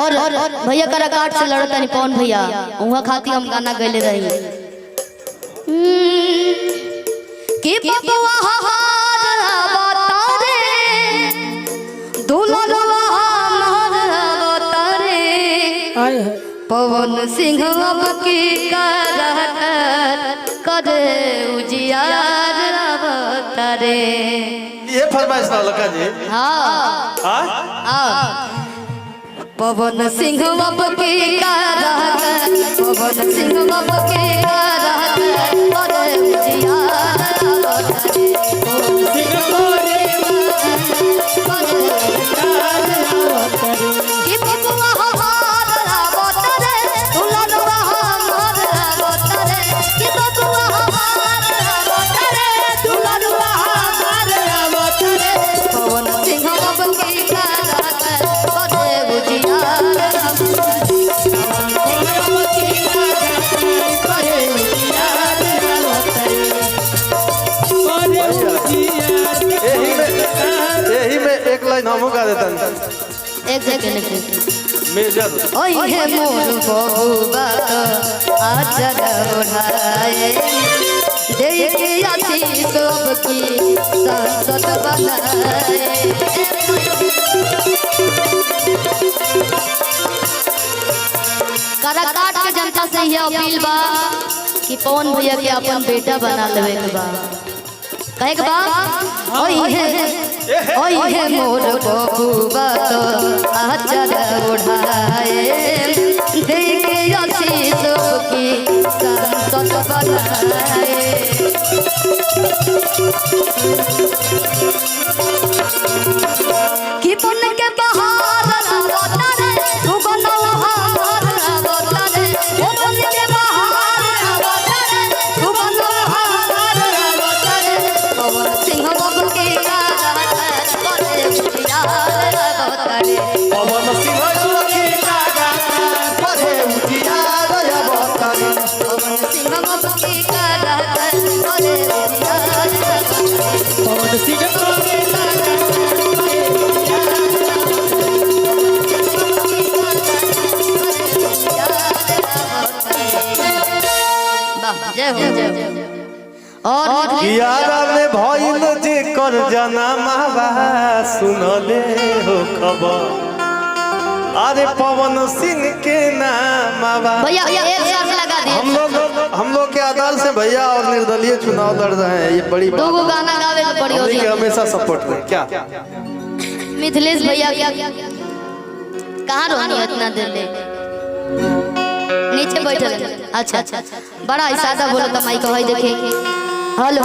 और भैया कराकाट से लड़ता नहीं पवन भैया वहाँ खाती हम गाना गले रही कि बबुआ हारा बतारे दुललवा हमर बतारे पवन सिंह अब की करे उजियार बतारे। ये फरमाइश ना लगा जी। हाँ पवन सिंह अब की पवन सिंह अब की करे उजियार बतारे। नामों का देता एक सेकंड मेजर ओए हे मोर बबुआ आचर ओढ़ाए देखे आशीष अब की संसद बनाए। कराकाट के जनता से यह अपील बा कि पवन भैया के अपन बेटा बना लेवे के बा कहे के बा ओए हे मोर बबुआ तो आचर ओढ़ाए देखे आशीष की संसद बनाए। कि बन के बहार बतारे सुगंध हार बतारे ओ बन के बहार बतारे सुगंध हार बतारे पवन सिंह बाबू के करे उजियार बतारे। पवन सिंह बाबू के करे उजियार बतारे। पवन सिंह बाबू के करे उजियार पवन सिंह और कियारा में भइल जे कर जनमा सुनले हो खबर अरे पवन सिंह के नाम भैया एक शर्त लगा दिए हम लोग के अदालत से भैया और निर्दलीय चुनाव लड़ रहे हैं ये बड़ी बात। दो गाना गावे तो बड़ी होती है हमेशा सपोर्ट करें क्या मिथिलेश भैया कहाँ रोनी इतना देर ले नीचे बैठे अच्छा बड़ा सादा बोला तो माइक भाई देखे हल